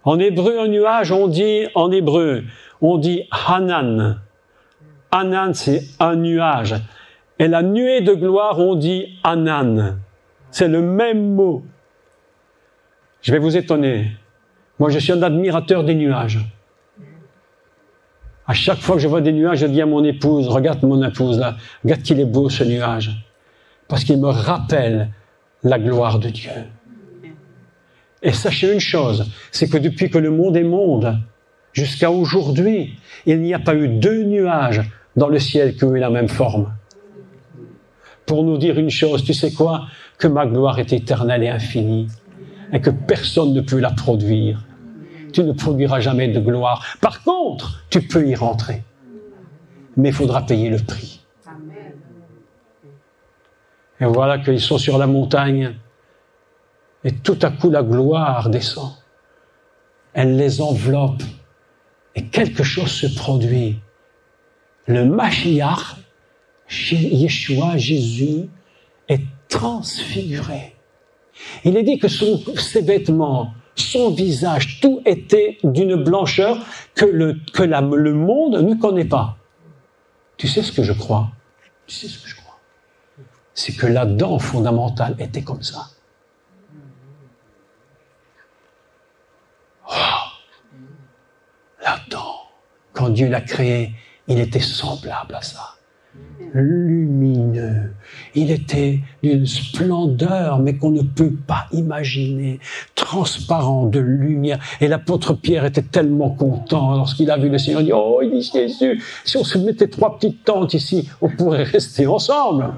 En hébreu, un nuage, on dit Hanan. Hanan, c'est un nuage. Et la nuée de gloire, on dit Hanan. C'est le même mot. Je vais vous étonner. Moi, je suis un admirateur des nuages. À chaque fois que je vois des nuages, je dis à mon épouse, regarde mon épouse là, regarde qu'il est beau ce nuage. Parce qu'il me rappelle la gloire de Dieu. Et sachez une chose, c'est que depuis que le monde est monde, jusqu'à aujourd'hui, il n'y a pas eu 2 nuages dans le ciel qui ont eu la même forme. Pour nous dire une chose, tu sais quoi? Que ma gloire est éternelle et infinie, et que personne ne peut la produire. Tu ne produiras jamais de gloire. Par contre, tu peux y rentrer. Mais il faudra payer le prix. Et voilà qu'ils sont sur la montagne, et tout à coup la gloire descend. Elle les enveloppe, et quelque chose se produit. Le Mashiach, Yeshua, Jésus, est transfiguré. Il est dit que ses vêtements, son visage, tout était d'une blancheur que le monde ne connaît pas. Tu sais ce que je crois? Tu sais ce que je crois? C'est que l'Adam fondamental était comme ça. Oh, l'Adam, quand Dieu l'a créé, il était semblable à ça. Lumineux. Il était d'une splendeur, mais qu'on ne peut pas imaginer. Transparent de lumière. Et l'apôtre Pierre était tellement content lorsqu'il a vu le Seigneur. Il dit, oh, il dit, Jésus, si on se mettait 3 petites tentes ici, on pourrait rester ensemble.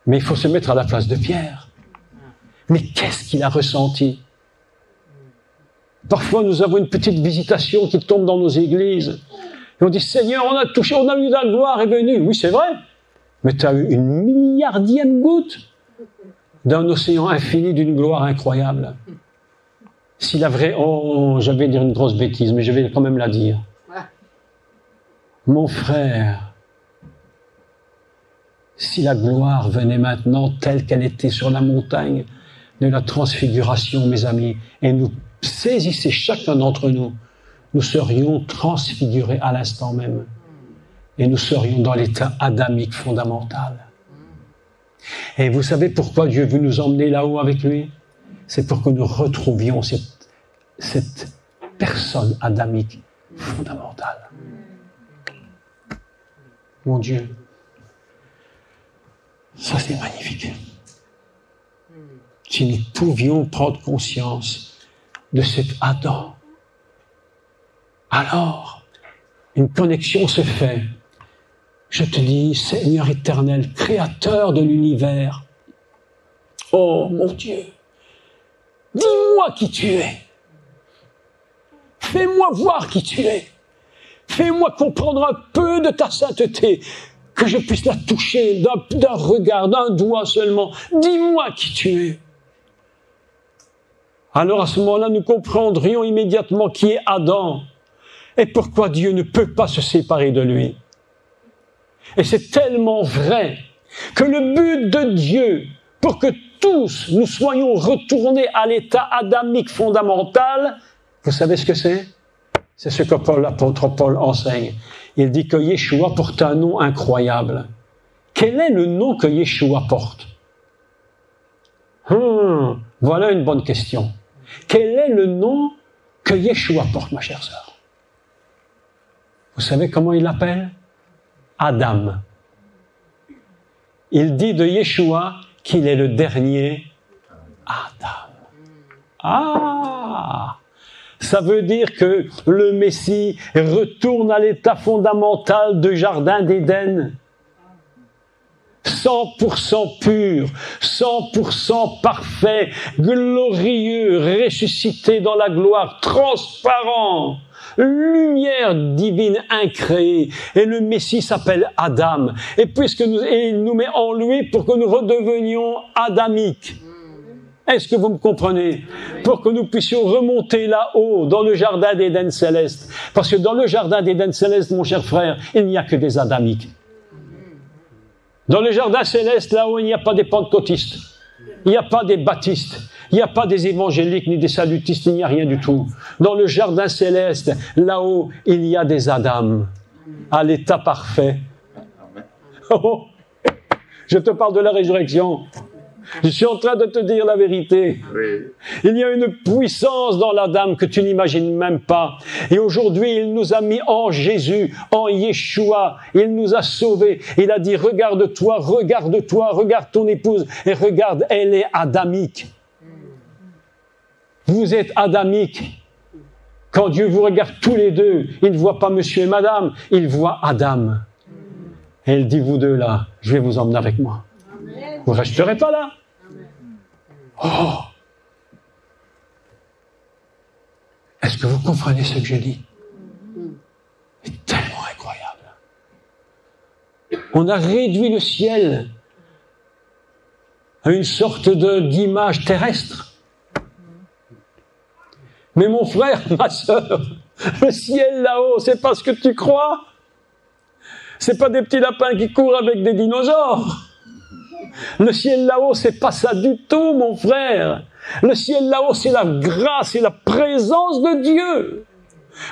Mais il faut se mettre à la place de Pierre. Mais qu'est-ce qu'il a ressenti? Parfois, nous avons une petite visitation qui tombe dans nos églises. Et on dit, Seigneur, on a touché, on a eu la gloire est venue. Oui, c'est vrai. Mais tu as eu une milliardième goutte d'un océan infini d'une gloire incroyable. Si la vraie, je vais dire une grosse bêtise, mais je vais quand même la dire. Mon frère, si la gloire venait maintenant telle qu'elle était sur la montagne de la transfiguration, mes amis, et nous saisissait chacun d'entre nous, nous serions transfigurés à l'instant même. Et nous serions dans l'état adamique fondamental. Et vous savez pourquoi Dieu veut nous emmener là-haut avec lui? C'est pour que nous retrouvions cette personne adamique fondamentale. Mon Dieu, ça c'est magnifique. Si nous pouvions prendre conscience de cet Adam, alors, une connexion se fait. Je te dis, Seigneur éternel, créateur de l'univers, oh mon Dieu, dis-moi qui tu es. Fais-moi voir qui tu es. Fais-moi comprendre un peu de ta sainteté, que je puisse la toucher d'un regard, d'un doigt seulement. Dis-moi qui tu es. Alors à ce moment-là, nous comprendrions immédiatement qui est Adam. Et pourquoi Dieu ne peut pas se séparer de lui. Et c'est tellement vrai que le but de Dieu, pour que tous nous soyons retournés à l'état adamique fondamental, vous savez ce que c'est? C'est ce que l'apôtre Paul enseigne. Il dit que Yeshua porte un nom incroyable. Quel est le nom que Yeshua porte? Voilà une bonne question. Quel est le nom que Yeshua porte, ma chère sœur? Vous savez comment il l'appelle? Adam. Il dit de Yeshua qu'il est le dernier Adam. Ah! Ça veut dire que le Messie retourne à l'état fondamental du jardin d'Éden. 100% pur, 100% parfait, glorieux, ressuscité dans la gloire, transparent. Lumière divine incréée. Et le Messie s'appelle Adam. Et il nous met en lui pour que nous redevenions adamiques. Est-ce que vous me comprenez? Pour que nous puissions remonter là-haut, dans le jardin d'Éden céleste. Parce que dans le jardin d'Éden céleste, mon cher frère, il n'y a que des adamiques. Dans le jardin céleste, là-haut, il n'y a pas des pentecôtistes. Il n'y a pas des baptistes. Il n'y a pas des évangéliques ni des salutistes, il n'y a rien du tout. Dans le jardin céleste, là-haut, il y a des Adam, à l'état parfait. Oh, je te parle de la résurrection. Je suis en train de te dire la vérité. Oui. Il y a une puissance dans l'Adam que tu n'imagines même pas. Et aujourd'hui, il nous a mis en Jésus, en Yeshua. Il nous a sauvés. Il a dit, regarde-toi, regarde ton épouse. Et regarde, elle est adamique. Vous êtes adamique. Quand Dieu vous regarde tous les deux, il ne voit pas monsieur et madame, il voit Adam. Et il dit, vous deux là, je vais vous emmener avec moi. Vous ne resterez pas là. Oh! Est-ce que vous comprenez ce que je dis? C'est tellement incroyable. On a réduit le ciel à une sorte d'image terrestre. Mais mon frère, ma sœur, le ciel là-haut, c'est pas ce que tu crois. C'est pas des petits lapins qui courent avec des dinosaures. Le ciel là-haut, c'est pas ça du tout, mon frère. Le ciel là-haut, c'est la grâce et la présence de Dieu.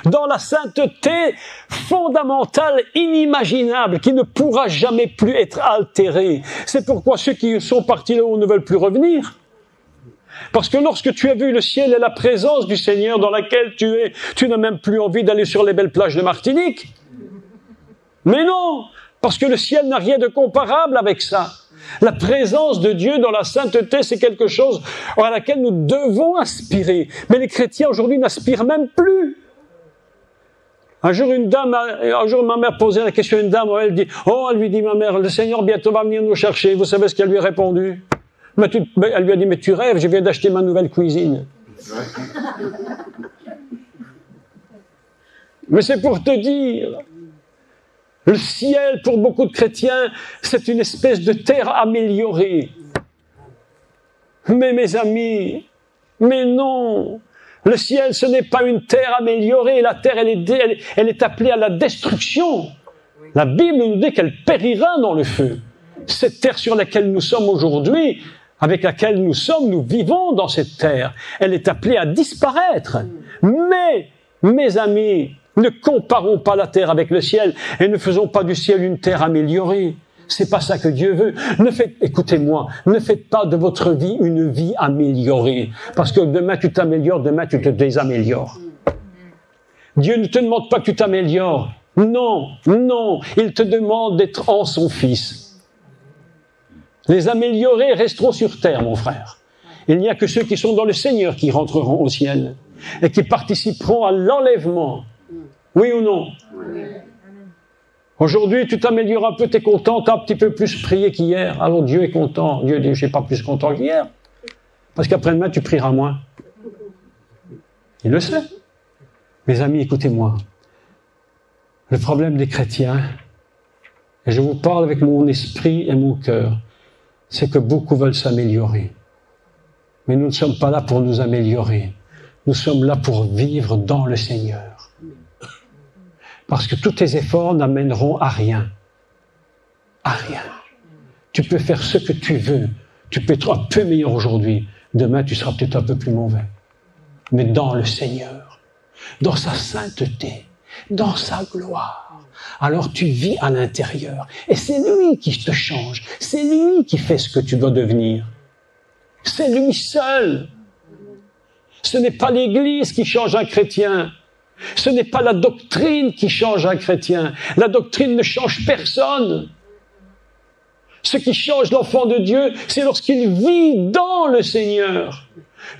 Dans la sainteté fondamentale, inimaginable, qui ne pourra jamais plus être altérée. C'est pourquoi ceux qui sont partis là-haut ne veulent plus revenir. Parce que lorsque tu as vu le ciel et la présence du Seigneur dans laquelle tu es, tu n'as même plus envie d'aller sur les belles plages de Martinique. Mais non, parce que le ciel n'a rien de comparable avec ça. La présence de Dieu dans la sainteté, c'est quelque chose à laquelle nous devons aspirer. Mais les chrétiens aujourd'hui n'aspirent même plus. Un jour, ma mère posait la question à une dame, elle lui dit, ma mère, le Seigneur bientôt va venir nous chercher. Vous savez ce qu'elle lui a répondu? Elle lui a dit, mais tu rêves, je viens d'acheter ma nouvelle cuisine. Mais c'est pour te dire, le ciel, pour beaucoup de chrétiens, c'est une espèce de terre améliorée. Mais mes amis, mais non, le ciel, ce n'est pas une terre améliorée. La terre, elle est appelée à la destruction. La Bible nous dit qu'elle périra dans le feu. Cette terre sur laquelle nous sommes aujourd'hui, avec laquelle nous vivons dans cette terre, elle est appelée à disparaître. Mais, mes amis, ne comparons pas la terre avec le ciel et ne faisons pas du ciel une terre améliorée. C'est pas ça que Dieu veut. Écoutez-moi, ne faites pas de votre vie une vie améliorée. Parce que demain tu t'améliores, demain tu te désaméliores. Dieu ne te demande pas que tu t'améliores. Non, non, il te demande d'être en son Fils. Les améliorés resteront sur terre, mon frère. Il n'y a que ceux qui sont dans le Seigneur qui rentreront au ciel et qui participeront à l'enlèvement. Oui ou non? Oui. Aujourd'hui, tu t'améliores un peu, tu es content, tu as un petit peu plus prié qu'hier. Alors Dieu est content. Dieu dit, je ne suis pas plus content qu'hier. Parce qu'après-demain, tu prieras moins. Il le sait. Mes amis, écoutez-moi. Le problème des chrétiens, et je vous parle avec mon esprit et mon cœur, c'est que beaucoup veulent s'améliorer. Mais nous ne sommes pas là pour nous améliorer. Nous sommes là pour vivre dans le Seigneur. Parce que tous tes efforts n'amèneront à rien. À rien. Tu peux faire ce que tu veux. Tu peux être un peu meilleur aujourd'hui. Demain, tu seras peut-être un peu plus mauvais. Mais dans le Seigneur, dans sa sainteté, dans sa gloire, alors tu vis à l'intérieur. Et c'est lui qui te change. C'est lui qui fait ce que tu dois devenir. C'est lui seul. Ce n'est pas l'Église qui change un chrétien. Ce n'est pas la doctrine qui change un chrétien. La doctrine ne change personne. Ce qui change l'enfant de Dieu, c'est lorsqu'il vit dans le Seigneur.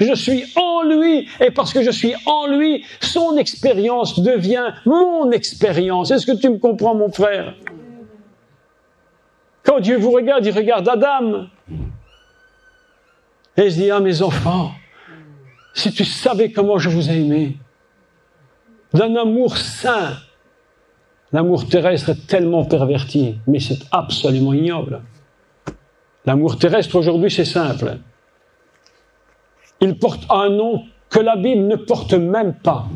Je suis en lui, et parce que je suis en lui, son expérience devient mon expérience. Est-ce que tu me comprends, mon frère? Quand Dieu vous regarde, il regarde Adam. Et il se dit, ah, mes enfants, si tu savais comment je vous ai aimés, d'un amour saint. L'amour terrestre est tellement perverti, mais c'est absolument ignoble. L'amour terrestre aujourd'hui, c'est simple. Il porte un nom que la Bible ne porte même pas.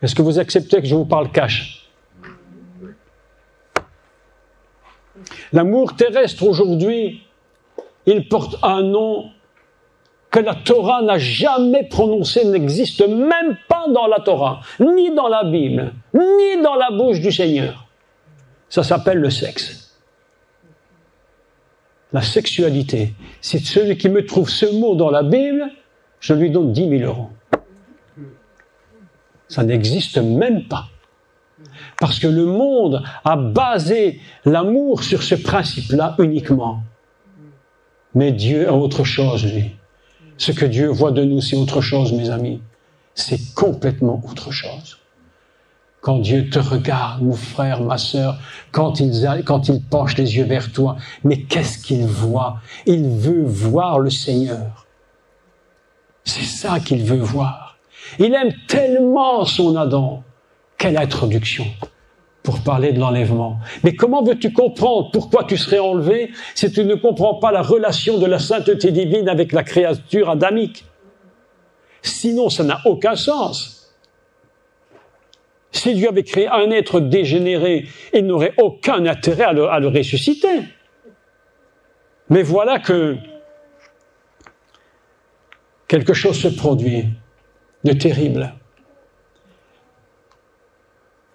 Est-ce que vous acceptez que je vous parle cash? L'amour terrestre aujourd'hui, il porte un nom que la Torah n'a jamais prononcé, n'existe même pas dans la Torah, ni dans la Bible, ni dans la bouche du Seigneur. Ça s'appelle le sexe. La sexualité. Si celui qui me trouve ce mot dans la Bible, je lui donne 10 000 €. Ça n'existe même pas. Parce que le monde a basé l'amour sur ce principe-là uniquement. Mais Dieu a autre chose, lui. Ce que Dieu voit de nous, c'est autre chose, mes amis. C'est complètement autre chose. Quand Dieu te regarde, mon frère, ma sœur, quand il penche les yeux vers toi, mais qu'est-ce qu'il voit? Il veut voir le Seigneur. C'est ça qu'il veut voir. Il aime tellement son Adam. Quelle introduction pour parler de l'enlèvement. Mais comment veux-tu comprendre pourquoi tu serais enlevé si tu ne comprends pas la relation de la sainteté divine avec la créature adamique? Sinon, ça n'a aucun sens. Si Dieu avait créé un être dégénéré, il n'aurait aucun intérêt à le ressusciter. Mais voilà que quelque chose se produit de terrible.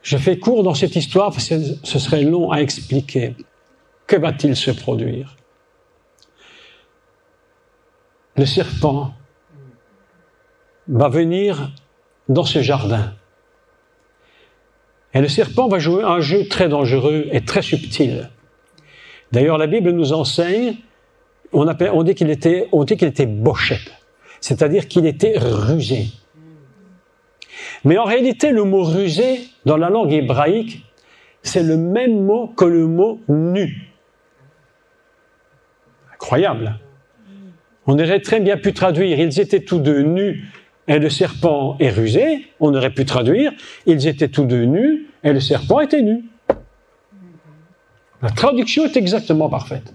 Je fais court dans cette histoire parce que ce serait long à expliquer. Que va-t-il se produire? Le serpent va venir dans ce jardin. Et le serpent va jouer un jeu très dangereux et très subtil. D'ailleurs, la Bible nous enseigne, on dit qu'il était bochette, c'est-à-dire qu'il était rusé. Mais en réalité, le mot rusé, dans la langue hébraïque, c'est le même mot que le mot nu. Incroyable. On aurait très bien pu traduire, ils étaient tous deux nus et le serpent est rusé. On aurait pu traduire, ils étaient tous deux nus et le serpent était nu. La traduction est exactement parfaite.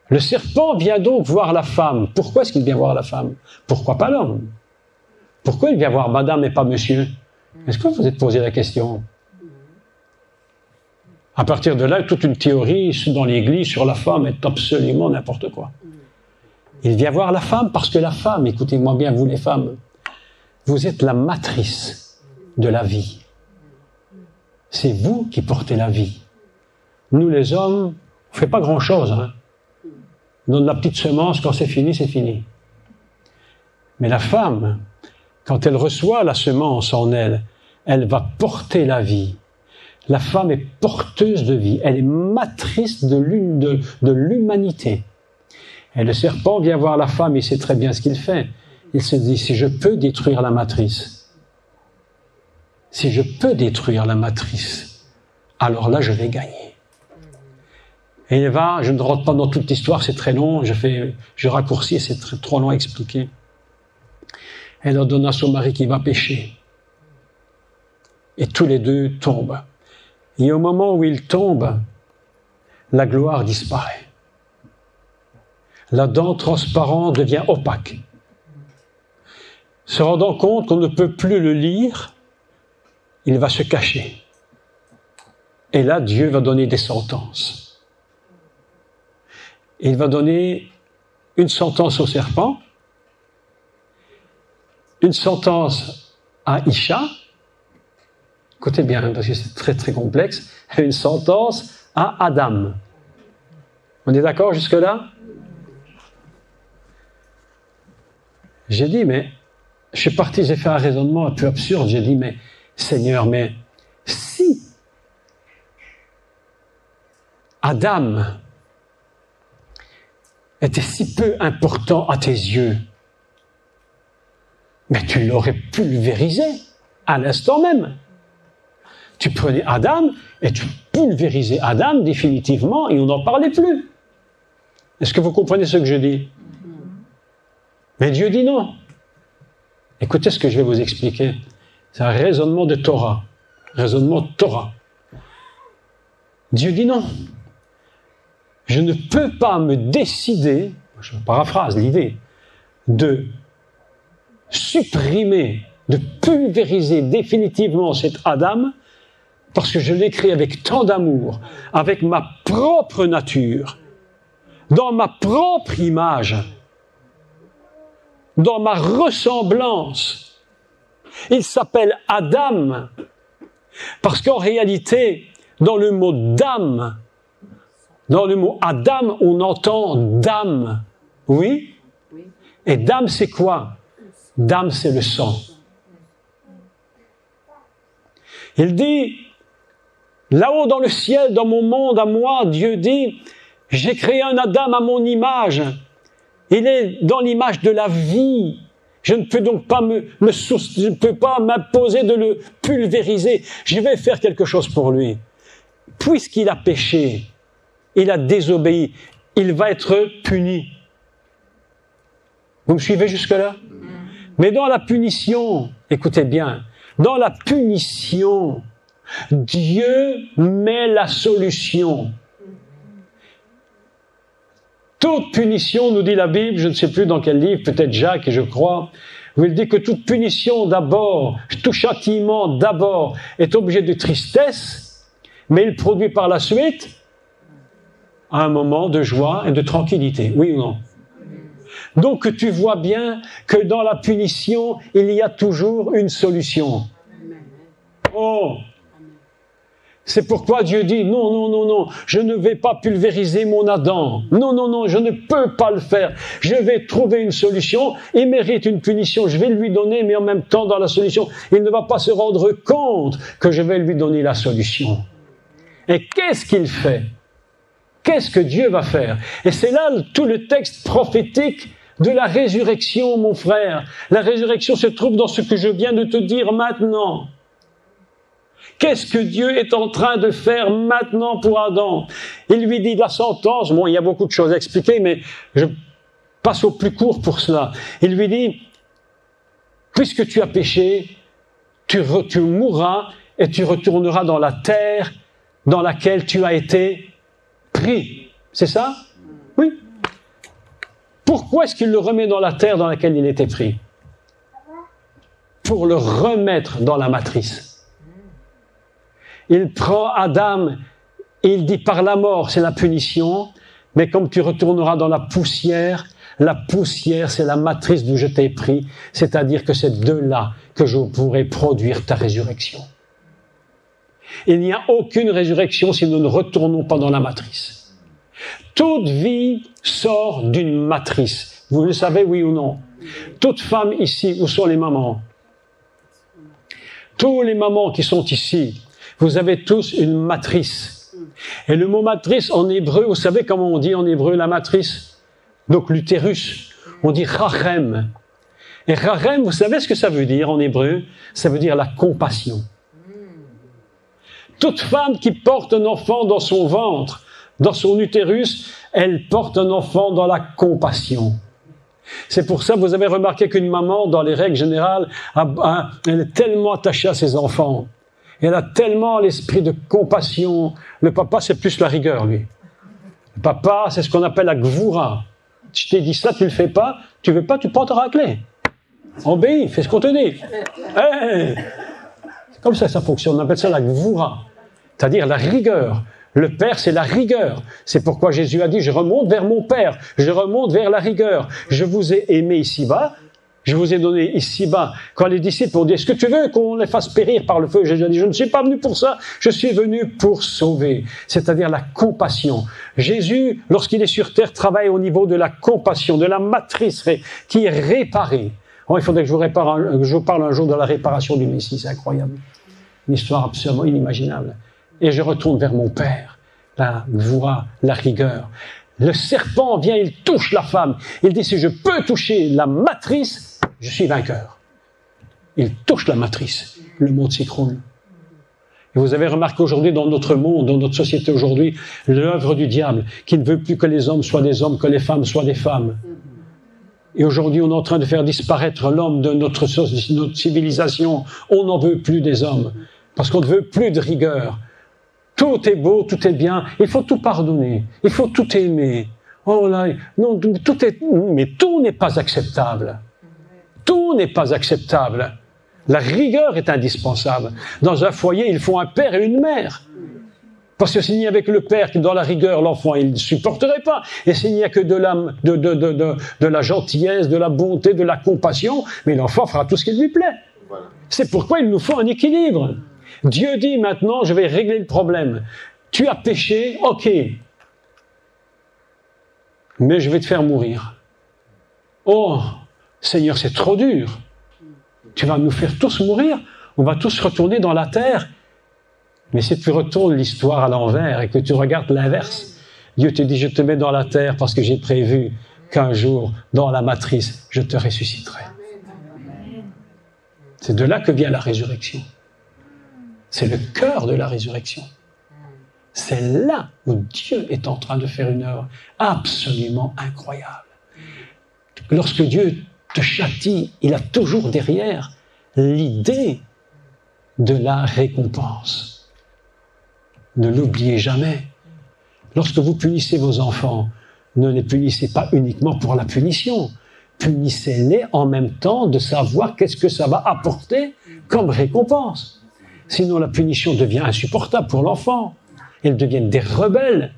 Le serpent vient donc voir la femme. Pourquoi est-ce qu'il vient voir la femme? Pourquoi pas l'homme? Pourquoi il vient voir madame et pas monsieur? Est-ce que vous vous êtes posé la question? À partir de là, toute une théorie dans l'Église sur la femme est absolument n'importe quoi. Il vient voir la femme parce que la femme, écoutez-moi bien, vous les femmes, vous êtes la matrice de la vie. C'est vous qui portez la vie. Nous les hommes, on ne fait pas grand-chose. Hein. On donne la petite semence, quand c'est fini, c'est fini. Mais la femme, quand elle reçoit la semence en elle, elle va porter la vie. La femme est porteuse de vie, elle est matrice de l'humanité. Et le serpent vient voir la femme, il sait très bien ce qu'il fait. Il se dit, si je peux détruire la matrice, si je peux détruire la matrice, alors là je vais gagner. Et il va, je ne rentre pas dans toute l'histoire, c'est très long, je raccourcis, c'est trop long à expliquer. Elle ordonne à son mari qui va pécher. Et tous les deux tombent. Et au moment où ils tombent, la gloire disparaît. La dent transparente devient opaque. Se rendant compte qu'on ne peut plus le lire, il va se cacher. Et là, Dieu va donner des sentences. Il va donner une sentence au serpent, une sentence à Isha, écoutez bien, parce que c'est très très complexe, et une sentence à Adam. On est d'accord jusque-là? J'ai dit, mais, je suis parti, j'ai fait un raisonnement un peu absurde, j'ai dit, mais, Seigneur, mais, si Adam était si peu important à tes yeux, mais tu l'aurais pulvérisé à l'instant même. Tu prenais Adam et tu pulvérisais Adam définitivement et on n'en parlait plus. Est-ce que vous comprenez ce que je dis? Mais Dieu dit non. Écoutez ce que je vais vous expliquer. C'est un raisonnement de Torah. Raisonnement de Torah. Dieu dit non. Je ne peux pas me décider, je paraphrase l'idée, de supprimer, de pulvériser définitivement cet Adam parce que je l'ai créé avec tant d'amour, avec ma propre nature, dans ma propre image. dans ma ressemblance. Il s'appelle Adam, parce qu'en réalité, dans le mot d'âme, dans le mot Adam, on entend d'âme. Oui? Et d'âme, c'est quoi? D'âme, c'est le sang. Il dit, là-haut dans le ciel, dans mon monde, à moi, Dieu dit, j'ai créé un Adam à mon image. Il est dans l'image de la vie. Je ne peux donc pas je ne peux pas m'imposer de le pulvériser. Je vais faire quelque chose pour lui. Puisqu'il a péché, il a désobéi, il va être puni. Vous me suivez jusque-là? Mais dans la punition, écoutez bien, dans la punition, Dieu met la solution. Toute punition, nous dit la Bible, je ne sais plus dans quel livre, peut-être Jacques, je crois, où il dit que toute punition d'abord, tout châtiment d'abord est objet de tristesse, mais il produit par la suite un moment de joie et de tranquillité. Oui ou non? Donc tu vois bien que dans la punition, il y a toujours une solution. Oh! C'est pourquoi Dieu dit, non, non, non, non, je ne vais pas pulvériser mon Adam. Non, non, non, je ne peux pas le faire. Je vais trouver une solution. Il mérite une punition, je vais lui donner, mais en même temps, dans la solution, il ne va pas se rendre compte que je vais lui donner la solution. Et qu'est-ce qu'il fait? Qu'est-ce que Dieu va faire? Et c'est là tout le texte prophétique de la résurrection, mon frère. La résurrection se trouve dans ce que je viens de te dire maintenant. Qu'est-ce que Dieu est en train de faire maintenant pour Adam? Il lui dit la sentence. Bon, il y a beaucoup de choses à expliquer, mais je passe au plus court pour cela. Il lui dit, puisque tu as péché, tu mourras et tu retourneras dans la terre dans laquelle tu as été pris. C'est ça? Oui. Pourquoi est-ce qu'il le remet dans la terre dans laquelle il était pris? Pour le remettre dans la matrice. Il prend Adam et il dit par la mort, c'est la punition, mais comme tu retourneras dans la poussière, c'est la matrice d'où je t'ai pris, c'est-à-dire que c'est de là que je pourrai produire ta résurrection. Il n'y a aucune résurrection si nous ne retournons pas dans la matrice. Toute vie sort d'une matrice. Vous le savez, oui ou non? Toute femme ici, où sont les mamans? Tous les mamans qui sont ici, vous avez tous une matrice. Et le mot matrice en hébreu, vous savez comment on dit en hébreu la matrice? Donc l'utérus, on dit rachem. Et rachem, vous savez ce que ça veut dire en hébreu? Ça veut dire la compassion. Toute femme qui porte un enfant dans son ventre, dans son utérus, elle porte un enfant dans la compassion. C'est pour ça que vous avez remarqué qu'une maman, dans les règles générales, elle est tellement attachée à ses enfants. Elle a tellement l'esprit de compassion. Le papa, c'est plus la rigueur, lui. Le papa, c'est ce qu'on appelle la gvoura. Je t'ai dit ça, tu le fais pas, tu veux pas, tu prends ta raclée. Obéis, fais ce qu'on te dit. Hey, c'est comme ça que ça fonctionne, on appelle ça la gvoura. C'est-à-dire la rigueur. Le Père, c'est la rigueur. C'est pourquoi Jésus a dit, je remonte vers mon Père, je remonte vers la rigueur. Je vous ai aimé ici-bas, je vous ai donné ici-bas. Quand les disciples ont dit, est-ce que tu veux qu'on les fasse périr par le feu? Jésus a dit, je ne suis pas venu pour ça, je suis venu pour sauver. C'est-à-dire la compassion. Jésus, lorsqu'il est sur terre, travaille au niveau de la compassion, de la matrice qui est réparée. Oh, il faudrait que je vous parle un jour de la réparation du Messie, c'est incroyable. Une histoire absolument inimaginable. Et je retourne vers mon Père, la voix, la rigueur. Le serpent vient, il touche la femme. Il dit, si je peux toucher la matrice, je suis vainqueur. Il touche la matrice. Le monde s'écroule. Et vous avez remarqué aujourd'hui dans notre monde, dans notre société aujourd'hui, l'œuvre du diable, qui ne veut plus que les hommes soient des hommes, que les femmes soient des femmes. Et aujourd'hui, on est en train de faire disparaître l'homme de notre civilisation. On n'en veut plus des hommes, parce qu'on ne veut plus de rigueur. Tout est beau, tout est bien, il faut tout pardonner, il faut tout aimer. Oh là, non, mais tout n'est pas acceptable. Tout n'est pas acceptable. La rigueur est indispensable. Dans un foyer, il faut un père et une mère. Parce que s'il n'y avait que le père qui dans la rigueur, l'enfant, il ne supporterait pas. Et s'il n'y a que de la gentillesse, de la bonté, de la compassion, mais l'enfant fera tout ce qui lui plaît. Voilà. C'est pourquoi il nous faut un équilibre. Dieu dit maintenant, je vais régler le problème. Tu as péché, ok. Mais je vais te faire mourir. Oh, Seigneur, c'est trop dur. Tu vas nous faire tous mourir. On va tous retourner dans la terre. Mais si tu retournes l'histoire à l'envers et que tu regardes l'inverse, Dieu te dit, je te mets dans la terre parce que j'ai prévu qu'un jour, dans la matrice, je te ressusciterai. C'est de là que vient la résurrection. C'est le cœur de la résurrection. C'est là où Dieu est en train de faire une œuvre absolument incroyable. Lorsque Dieu te châtie, il a toujours derrière l'idée de la récompense. Ne l'oubliez jamais. Lorsque vous punissez vos enfants, ne les punissez pas uniquement pour la punition. Punissez-les en même temps de savoir qu'est-ce que ça va apporter comme récompense. Sinon, la punition devient insupportable pour l'enfant. Ils deviennent des rebelles.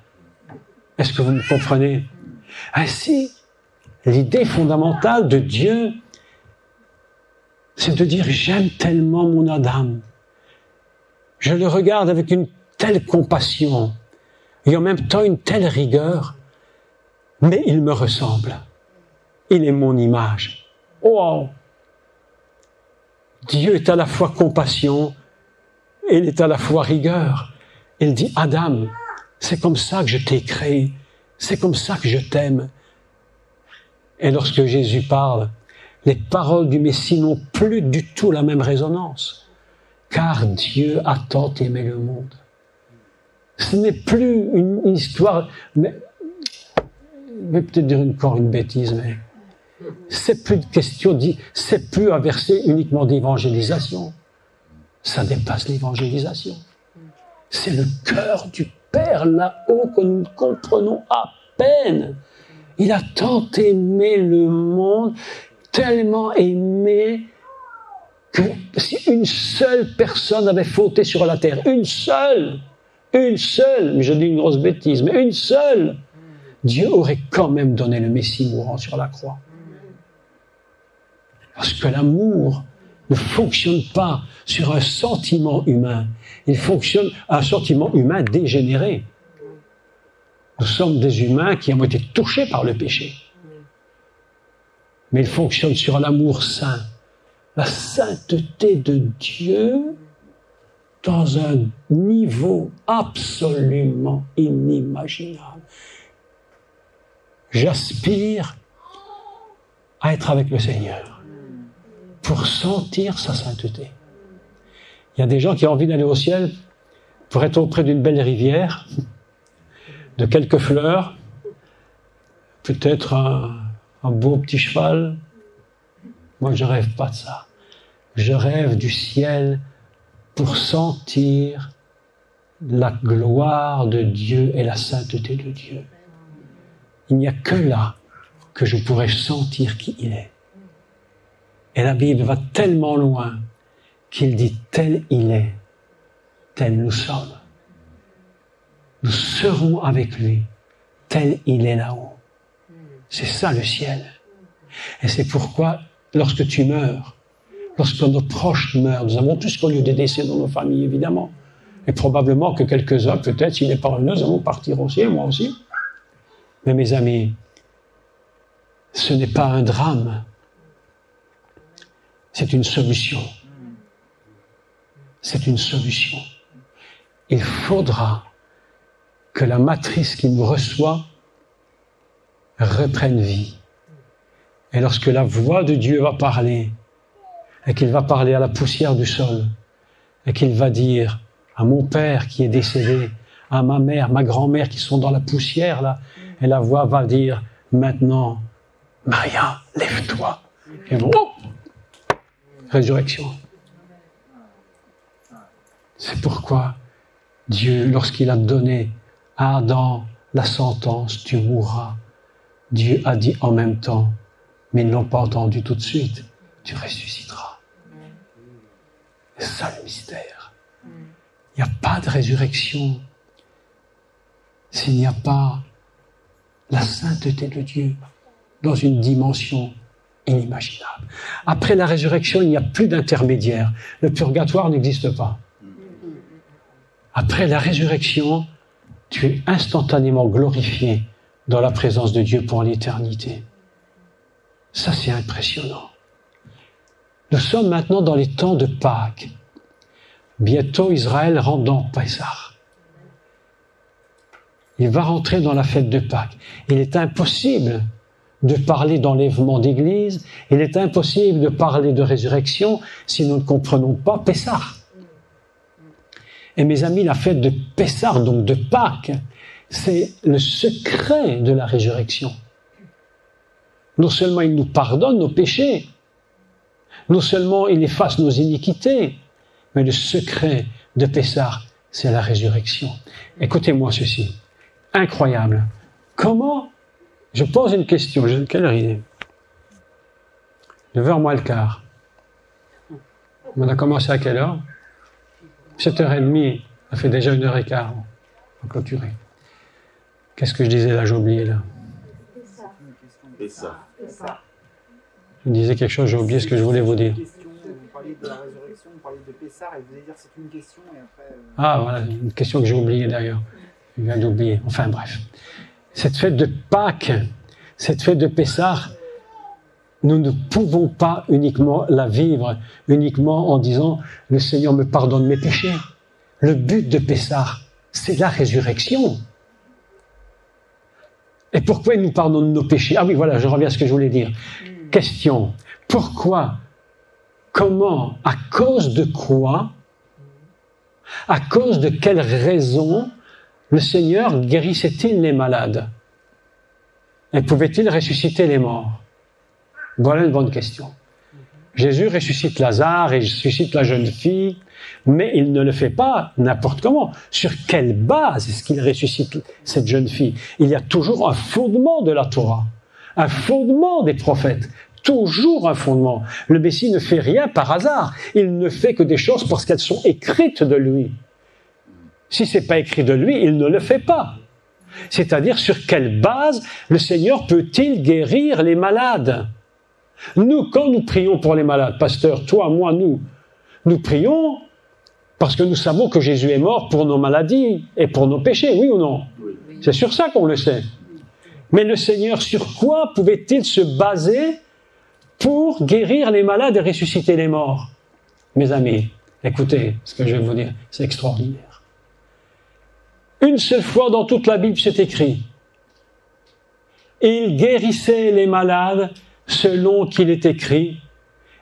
Est-ce que vous me comprenez? Ainsi, l'idée fondamentale de Dieu, c'est de dire, j'aime tellement mon Adam. Je le regarde avec une telle compassion et en même temps une telle rigueur, mais il me ressemble. Il est mon image. Oh! Dieu est à la fois compassion et il est à la fois rigueur. Il dit, Adam, c'est comme ça que je t'ai créé, c'est comme ça que je t'aime. Et lorsque Jésus parle, les paroles du Messie n'ont plus du tout la même résonance. Car Dieu a tant aimé le monde. Ce n'est plus une histoire, mais je vais peut-être dire encore une bêtise, mais c'est plus une question, c'est plus un verset uniquement d'évangélisation. Ça dépasse l'évangélisation. C'est le cœur du Père là-haut que nous comprenons à peine. Il a tant aimé le monde, tellement aimé, que si une seule personne avait fauté sur la terre, une seule, mais je dis une grosse bêtise, mais une seule, Dieu aurait quand même donné le Messie mourant sur la croix. Parce que l'amour ne fonctionne pas sur un sentiment humain, il fonctionne un sentiment humain dégénéré. Nous sommes des humains qui ont été touchés par le péché. Mais il fonctionne sur l'amour saint. La sainteté de Dieu dans un niveau absolument inimaginable. J'aspire à être avec le Seigneur pour sentir sa sainteté. Il y a des gens qui ont envie d'aller au ciel pour être auprès d'une belle rivière, de quelques fleurs, peut-être un beau petit cheval. Moi, je rêve pas de ça. Je rêve du ciel pour sentir la gloire de Dieu et la sainteté de Dieu. Il n'y a que là que je pourrais sentir qui il est. Et la Bible va tellement loin qu'il dit tel il est, tel nous sommes. Nous serons avec lui, tel il est là-haut. C'est ça le ciel. Et c'est pourquoi, lorsque tu meurs, lorsque nos proches meurent, nous avons tous connu des décès dans nos familles, évidemment. Et probablement que quelques-uns, peut-être, s'il n'est pas heureux, nous allons partir au ciel, moi aussi. Mais mes amis, ce n'est pas un drame. C'est une solution. C'est une solution. Il faudra que la matrice qui nous reçoit reprenne vie. Et lorsque la voix de Dieu va parler, et qu'il va parler à la poussière du sol, et qu'il va dire à mon père qui est décédé, à ma mère, ma grand-mère qui sont dans la poussière là, et la voix va dire maintenant, Maria, lève-toi. Et bon, résurrection. C'est pourquoi Dieu, lorsqu'il a donné à Adam la sentence, tu mourras, Dieu a dit en même temps, mais ils ne l'ont pas entendu tout de suite, tu ressusciteras. C'est ça le mystère. Il n'y a pas de résurrection s'il n'y a pas la sainteté de Dieu dans une dimension inimaginable. Après la résurrection, il n'y a plus d'intermédiaire. Le purgatoire n'existe pas. Après la résurrection, tu es instantanément glorifié dans la présence de Dieu pour l'éternité. Ça, c'est impressionnant. Nous sommes maintenant dans les temps de Pâques. Bientôt, Israël rentre dans Pessah. Il va rentrer dans la fête de Pâques. Il est impossible de parler d'enlèvement d'Église, il est impossible de parler de résurrection si nous ne comprenons pas Pessah. Et mes amis, la fête de Pessah, donc de Pâques, c'est le secret de la résurrection. Non seulement il nous pardonne nos péchés, non seulement il efface nos iniquités, mais le secret de Pessah, c'est la résurrection. Écoutez-moi ceci, incroyable. Comment, je pose une question, quelle heure il est ? 9h moins le quart. On a commencé à quelle heure ? 7h30, ça fait déjà 1h15. On va clôturer. Qu'est-ce que je disais là, j'ai oublié là ? Pessah. Je disais quelque chose, j'ai oublié ce que je voulais vous dire. Vous parliez de la résurrection, vous parliez de Pessah, et vous allez dire c'est une question, et après... Ah, voilà, une question que j'ai oubliée d'ailleurs. Je viens d'oublier. Enfin, bref. Cette fête de Pâques, cette fête de Pessah, nous ne pouvons pas uniquement la vivre, uniquement en disant « Le Seigneur me pardonne mes péchés ». Le but de Pessah, c'est la résurrection. Et pourquoi il nous pardonne nos péchés ? Ah oui, voilà, je reviens à ce que je voulais dire. Question. Pourquoi ? Comment ? À cause de quoi ? À cause de quelle raison le Seigneur guérissait-il les malades ? Et pouvait-il ressusciter les morts ? Voilà une bonne question. Jésus ressuscite Lazare et ressuscite la jeune fille, mais il ne le fait pas n'importe comment. Sur quelle base est-ce qu'il ressuscite cette jeune fille ? Il y a toujours un fondement de la Torah, un fondement des prophètes, toujours un fondement. Le Messie ne fait rien par hasard, il ne fait que des choses parce qu'elles sont écrites de lui. Si ce n'est pas écrit de lui, il ne le fait pas. C'est-à-dire, sur quelle base le Seigneur peut-il guérir les malades ? Nous, quand nous prions pour les malades, pasteur, toi, moi, nous prions parce que nous savons que Jésus est mort pour nos maladies et pour nos péchés, oui ou non ? Oui. C'est sur ça qu'on le sait. Mais le Seigneur, sur quoi pouvait-il se baser pour guérir les malades et ressusciter les morts ? Mes amis, écoutez ce que je vais vous dire, c'est extraordinaire. Une seule fois dans toute la Bible, c'est écrit. Il guérissait les malades selon qu'il est écrit.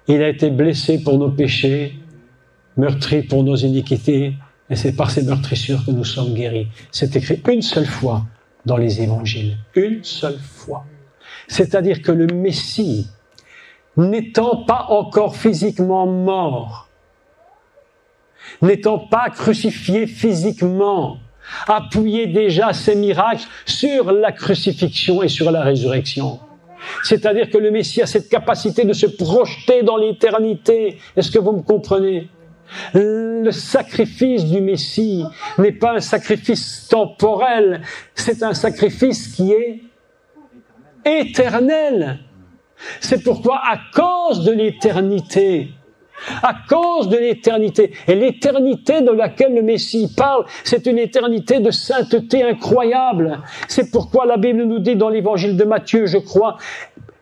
Il a été blessé pour nos péchés, meurtri pour nos iniquités, et c'est par ces meurtrissures que nous sommes guéris. C'est écrit une seule fois dans les évangiles. Une seule fois. C'est-à-dire que le Messie, n'étant pas encore physiquement mort, n'étant pas crucifié physiquement, appuyait déjà ses miracles sur la crucifixion et sur la résurrection. C'est-à-dire que le Messie a cette capacité de se projeter dans l'éternité. Est-ce que vous me comprenez ? Le sacrifice du Messie n'est pas un sacrifice temporel, c'est un sacrifice qui est éternel. C'est pourquoi, à cause de l'éternité, et l'éternité de laquelle le Messie parle, c'est une éternité de sainteté incroyable. C'est pourquoi la Bible nous dit dans l'évangile de Matthieu, je crois,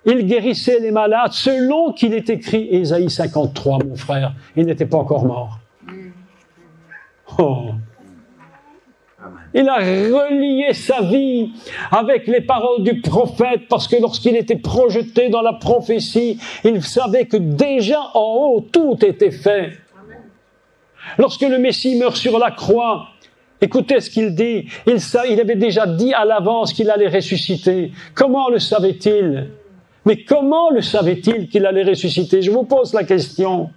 il guérissait les malades selon qu'il est écrit, Ésaïe 53, mon frère, il n'était pas encore mort. Oh. Il a relié sa vie avec les paroles du prophète parce que lorsqu'il était projeté dans la prophétie, il savait que déjà en haut, tout était fait. Lorsque le Messie meurt sur la croix, écoutez ce qu'il dit, il avait déjà dit à l'avance qu'il allait ressusciter. Comment le savait-il ? Mais comment le savait-il qu'il allait ressusciter ? Je vous pose la question.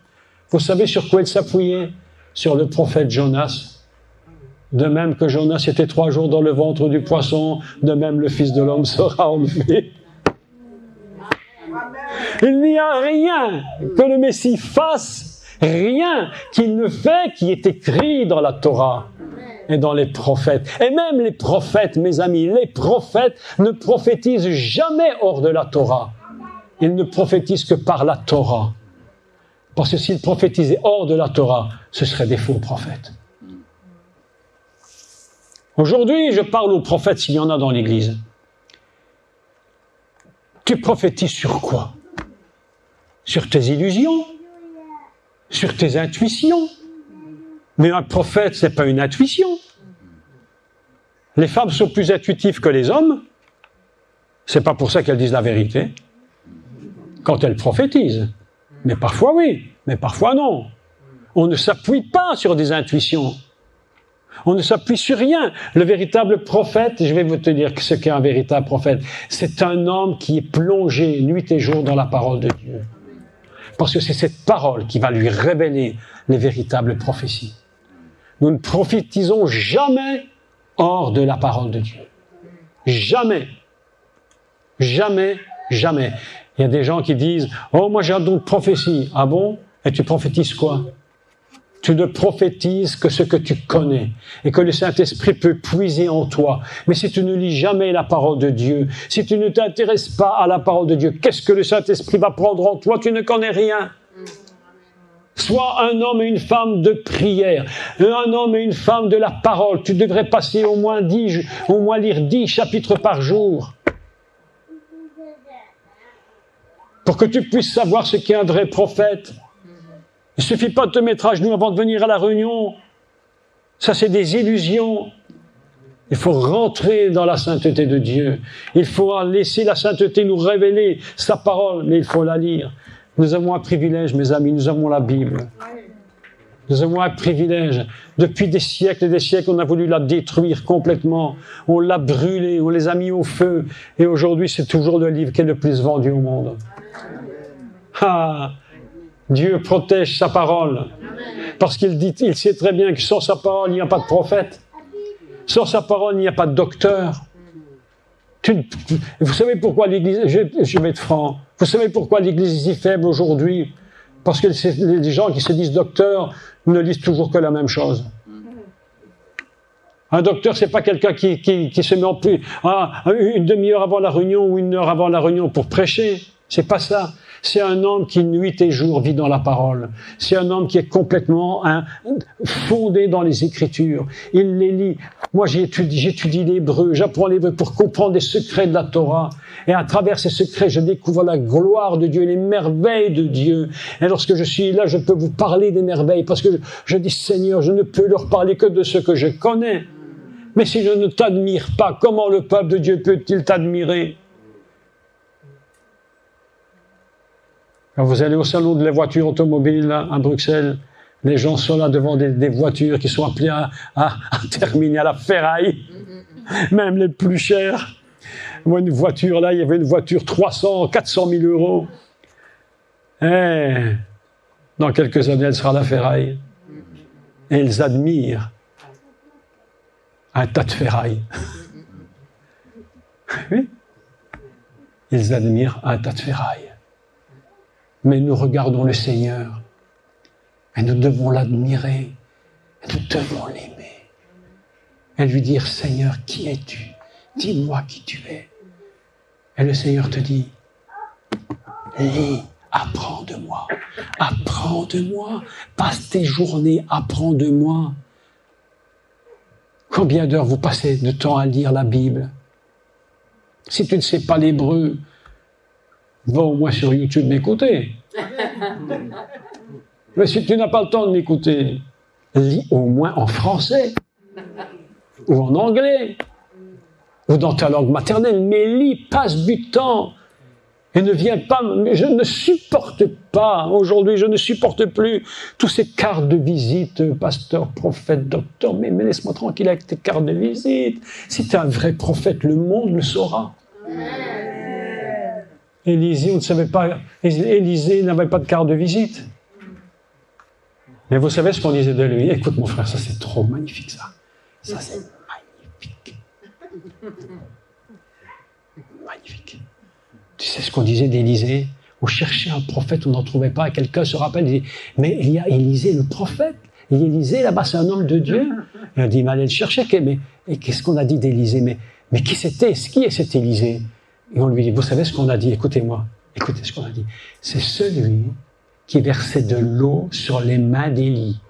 Vous savez sur quoi il s'appuyait ? Sur le prophète Jonas. De même que Jonas était 3 jours dans le ventre du poisson, de même le Fils de l'homme sera enlevé. Il n'y a rien que le Messie fasse, rien qu'il ne fait qui est écrit dans la Torah. et dans les prophètes. Et même les prophètes, mes amis, les prophètes ne prophétisent jamais hors de la Torah. Ils ne prophétisent que par la Torah. Parce que s'ils prophétisaient hors de la Torah, ce seraient des faux prophètes. Aujourd'hui, je parle aux prophètes s'il y en a dans l'Église. Tu prophétises sur quoi? Sur tes illusions? Sur tes intuitions? Mais un prophète, ce n'est pas une intuition. Les femmes sont plus intuitives que les hommes. Ce n'est pas pour ça qu'elles disent la vérité. Quand elles prophétisent. Mais parfois oui, mais parfois non. On ne s'appuie pas sur des intuitions. On ne s'appuie sur rien. Le véritable prophète, je vais vous te dire ce qu'est un véritable prophète, c'est un homme qui est plongé nuit et jour dans la parole de Dieu. Parce que c'est cette parole qui va lui révéler les véritables prophéties. Nous ne prophétisons jamais hors de la parole de Dieu. Jamais. Jamais, jamais. Il y a des gens qui disent « Oh, moi j'ai un don de prophétie. » Ah bon? Et tu prophétises quoi? Tu ne prophétises que ce que tu connais et que le Saint-Esprit peut puiser en toi. Mais si tu ne lis jamais la parole de Dieu, si tu ne t'intéresses pas à la parole de Dieu, qu'est-ce que le Saint-Esprit va prendre en toi? Tu ne connais rien. Sois un homme et une femme de prière, un homme et une femme de la parole. Tu devrais passer au moins lire 10 chapitres par jour pour que tu puisses savoir ce qu'est un vrai prophète. Il ne suffit pas de te mettre à genoux avant de venir à la réunion. Ça, c'est des illusions. Il faut rentrer dans la sainteté de Dieu. Il faut laisser la sainteté nous révéler sa parole, mais il faut la lire. Nous avons un privilège, mes amis, nous avons la Bible. Nous avons un privilège. Depuis des siècles et des siècles, on a voulu la détruire complètement. On l'a brûlée, on les a mis au feu. Et aujourd'hui, c'est toujours le livre qui est le plus vendu au monde. Ah! Dieu protège sa parole. Parce il sait très bien que sans sa parole, il n'y a pas de prophète. Sans sa parole, il n'y a pas de docteur. Vous savez pourquoi l'Église, je vais être franc, vous savez pourquoi l'Église est si faible aujourd'hui? Parce que les gens qui se disent docteurs ne lisent toujours que la même chose. Un docteur, c'est pas quelqu'un qui se met en plus une demi-heure avant la réunion ou 1 heure avant la réunion pour prêcher. C'est pas ça. C'est un homme qui nuit et jour vit dans la parole. C'est un homme qui est complètement fondé dans les Écritures. Il les lit. Moi, j'étudie l'hébreu, j'apprends l'hébreu pour comprendre les secrets de la Torah. Et à travers ces secrets, je découvre la gloire de Dieu, les merveilles de Dieu. Et lorsque je suis là, je peux vous parler des merveilles parce que je dis, Seigneur, je ne peux leur parler que de ce que je connais. Mais si je ne t'admire pas, comment le peuple de Dieu peut-il t'admirer? Quand vous allez au salon de la voiture automobile là, à Bruxelles, les gens sont là devant des voitures qui sont appelées à terminer à la ferraille, même les plus chères. Moi, une voiture là, il y avait une voiture 300, 400 000 euros. Et dans quelques années, elle sera à la ferraille. Et ils admirent un tas de ferraille. Oui, ils admirent un tas de ferraille. Mais nous regardons le Seigneur et nous devons l'admirer, et nous devons l'aimer et lui dire, Seigneur, qui es-tu? Dis-moi qui tu es. Et le Seigneur te dit, lis, apprends de moi, passe tes journées, apprends de moi. Combien d'heures vous passez de temps à lire la Bible? Si tu ne sais pas l'hébreu, va au moins sur YouTube m'écouter. Mais si tu n'as pas le temps de m'écouter, lis au moins en français, ou en anglais, ou dans ta langue maternelle, mais lis, passe du temps, et ne viens pas, je ne supporte pas, aujourd'hui je ne supporte plus tous ces cartes de visite, pasteur, prophète, docteur, mais laisse-moi tranquille avec tes cartes de visite. Si tu es un vrai prophète, le monde le saura. Élisée, on ne savait pas, Élisée n'avait pas de carte de visite. Mais vous savez ce qu'on disait de lui? Écoute mon frère, ça c'est trop magnifique ça. Ça c'est magnifique. Magnifique. Tu sais ce qu'on disait d'Élisée? On cherchait un prophète, on n'en trouvait pas. Quelqu'un se rappelle, il dit, mais il y a Élisée le prophète. Et Élisée, là-bas, c'est un homme de Dieu. Et on dit, mais allez le chercher. Mais qu'est-ce qu'on a dit d'Élisée? Mais qui c'était? Qui est cet Élisée? Et on lui dit, vous savez ce qu'on a dit? Écoutez-moi. Écoutez ce qu'on a dit. C'est celui qui versait de l'eau sur les mains d'Élie.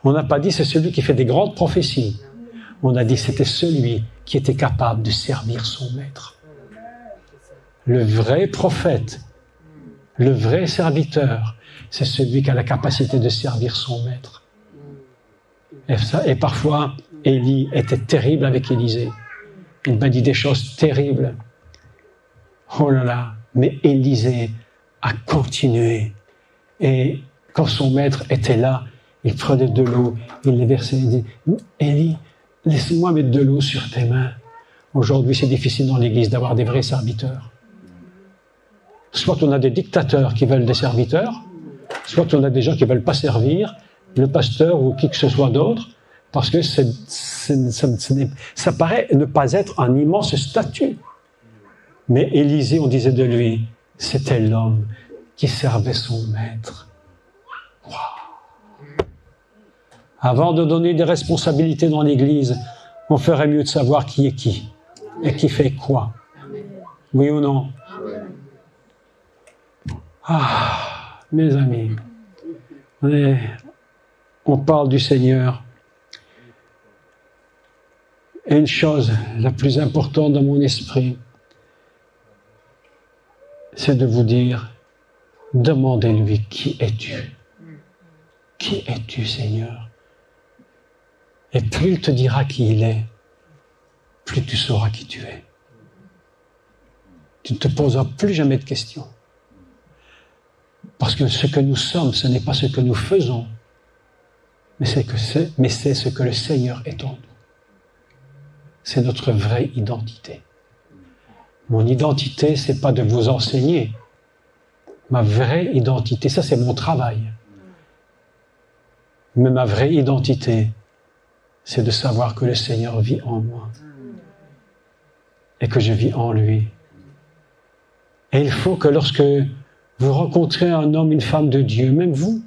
On n'a pas dit c'est celui qui fait des grandes prophéties. On a dit c'était celui qui était capable de servir son maître. Le vrai prophète, le vrai serviteur, c'est celui qui a la capacité de servir son maître. Et parfois, Élie était terrible avec Élisée. Il m'a dit des choses terribles. Oh là là, mais Élisée a continué. Et quand son maître était là, il prenait de l'eau, il les versait, il dit, Élie, laisse-moi mettre de l'eau sur tes mains. Aujourd'hui, c'est difficile dans l'Église d'avoir des vrais serviteurs. Soit on a des dictateurs qui veulent des serviteurs, soit on a des gens qui ne veulent pas servir, le pasteur ou qui que ce soit d'autre, parce que ça paraît ne pas être un immense statut. Mais Élisée, on disait de lui, c'était l'homme qui servait son maître. Wow. Avant de donner des responsabilités dans l'Église, on ferait mieux de savoir qui est qui et qui fait quoi. Oui ou non? Ah, mes amis, on parle du Seigneur. Et une chose la plus importante dans mon esprit, c'est de vous dire, demandez-lui qui es-tu? Qui es-tu, Seigneur? Et plus il te dira qui il est, plus tu sauras qui tu es. Tu ne te poseras plus jamais de questions. Parce que ce que nous sommes, ce n'est pas ce que nous faisons, mais c'est ce que le Seigneur est en nous. C'est notre vraie identité. Mon identité, c'est pas de vous enseigner. Ma vraie identité, ça c'est mon travail. Mais ma vraie identité, c'est de savoir que le Seigneur vit en moi et que je vis en lui. Et il faut que lorsque vous rencontrez un homme, une femme de Dieu, même vous,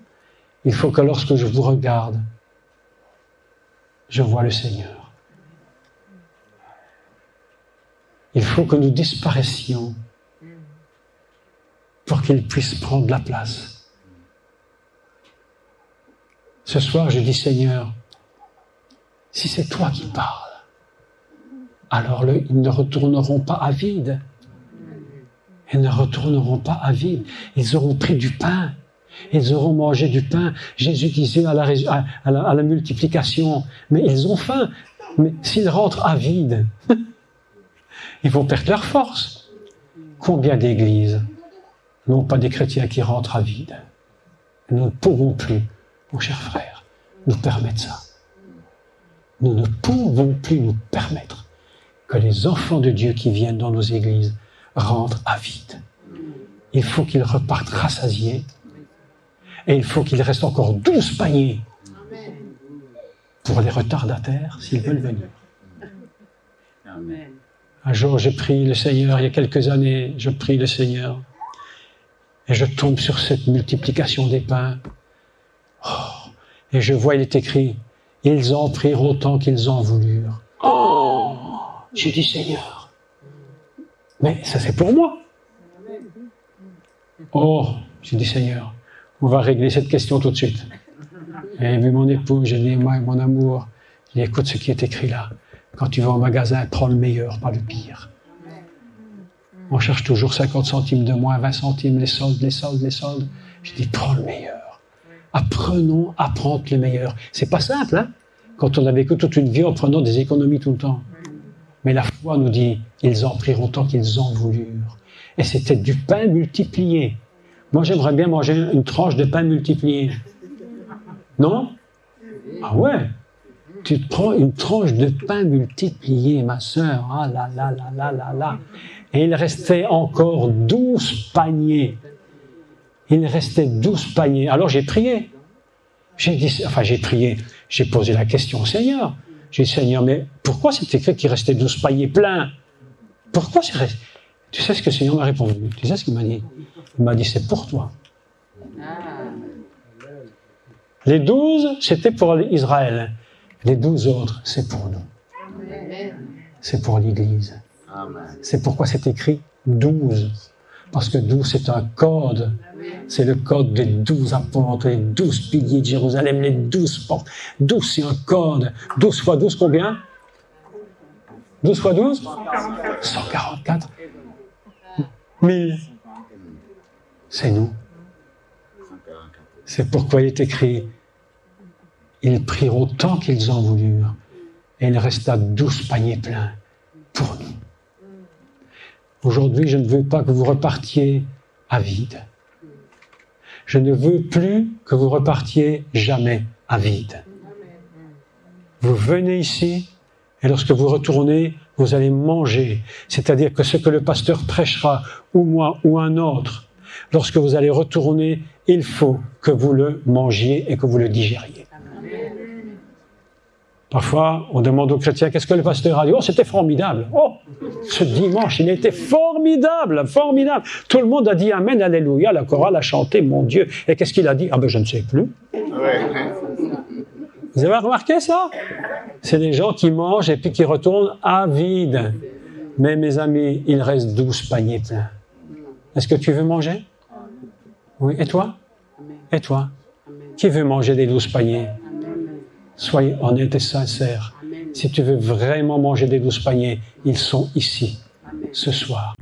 il faut que lorsque je vous regarde, je vois le Seigneur. Il faut que nous disparaissions pour qu'il puisse prendre la place. Ce soir, je dis, Seigneur, si c'est toi qui parles, alors ils ne retourneront pas à vide. Ils ne retourneront pas à vide. Ils auront pris du pain. Ils auront mangé du pain. Jésus disait à la multiplication, mais ils ont faim. Mais s'ils rentrent à vide, ils vont perdre leur force. Combien d'églises n'ont pas des chrétiens qui rentrent à vide? Nous ne pouvons plus, mon cher frère, nous permettre ça. Nous ne pouvons plus nous permettre que les enfants de Dieu qui viennent dans nos églises rentrent à vide. Il faut qu'ils repartent rassasiés et il faut qu'il reste encore 12 paniers pour les retardataires s'ils veulent venir. Amen. Un jour, j'ai prié le Seigneur, il y a quelques années, je prie le Seigneur et je tombe sur cette multiplication des pains. Oh, et je vois, il est écrit, ils en prirent autant qu'ils en voulurent. Oh, j'ai dit Seigneur, mais ça c'est pour moi. Oh, j'ai dit Seigneur, on va régler cette question tout de suite. Et vu mon épouse, j'ai dit, moi, mon amour, j'ai dit, écoute ce qui est écrit là. Quand tu vas au magasin, prends le meilleur, pas le pire. On cherche toujours 50 centimes de moins, 20 centimes, les soldes. Je dis, prends le meilleur. Apprenons à prendre le meilleur. C'est pas simple, hein? Quand on a vécu toute une vie en prenant des économies tout le temps. Mais la foi nous dit, ils en priront tant qu'ils en voulurent. Et c'était du pain multiplié. Moi, j'aimerais bien manger une tranche de pain multiplié. Non? Ah ouais? Tu te prends une tranche de pain multiplié, ma sœur. Ah là là là là là là. Et il restait encore 12 paniers. Il restait 12 paniers. Alors j'ai prié. J'ai prié. J'ai posé la question au Seigneur. J'ai dit, Seigneur, mais pourquoi c'est écrit qu'il restait 12 paniers pleins? Pourquoi c'est resté? Tu sais ce que le Seigneur m'a répondu? Tu sais ce qu'il m'a dit? Il m'a dit, c'est pour toi. Les 12, c'était pour Israël. Les 12 autres, c'est pour nous. C'est pour l'Église. C'est pourquoi c'est écrit 12. Parce que 12, c'est un code. C'est le code des 12 apôtres, les 12 piliers de Jérusalem, les 12 portes. 12, c'est un code. 12 fois 12, combien? 12 fois 12? 144. 1000. C'est nous. C'est pourquoi il est écrit, ils prirent autant qu'ils en voulurent, et il resta 12 paniers pleins pour nous. Aujourd'hui, je ne veux pas que vous repartiez à vide. Je ne veux plus que vous repartiez jamais à vide. Vous venez ici, et lorsque vous retournez, vous allez manger. C'est-à-dire que ce que le pasteur prêchera, ou moi, ou un autre, lorsque vous allez retourner, il faut que vous le mangiez et que vous le digériez. Parfois, on demande aux chrétiens, qu'est-ce que le pasteur a dit? Oh, c'était formidable. Oh, ce dimanche, il était formidable, formidable. Tout le monde a dit Amen, Alléluia, la chorale a chanté, mon Dieu. Et qu'est-ce qu'il a dit? Ah ben, je ne sais plus. Vous avez remarqué ça? C'est des gens qui mangent et puis qui retournent avides. Mais mes amis, il reste 12 paniers pleins. Est-ce que tu veux manger? Oui. Et toi? Et toi? Qui veut manger des 12 paniers? Soyez honnête et sincère. Si tu veux vraiment manger des 12 paniers, ils sont ici, ce soir.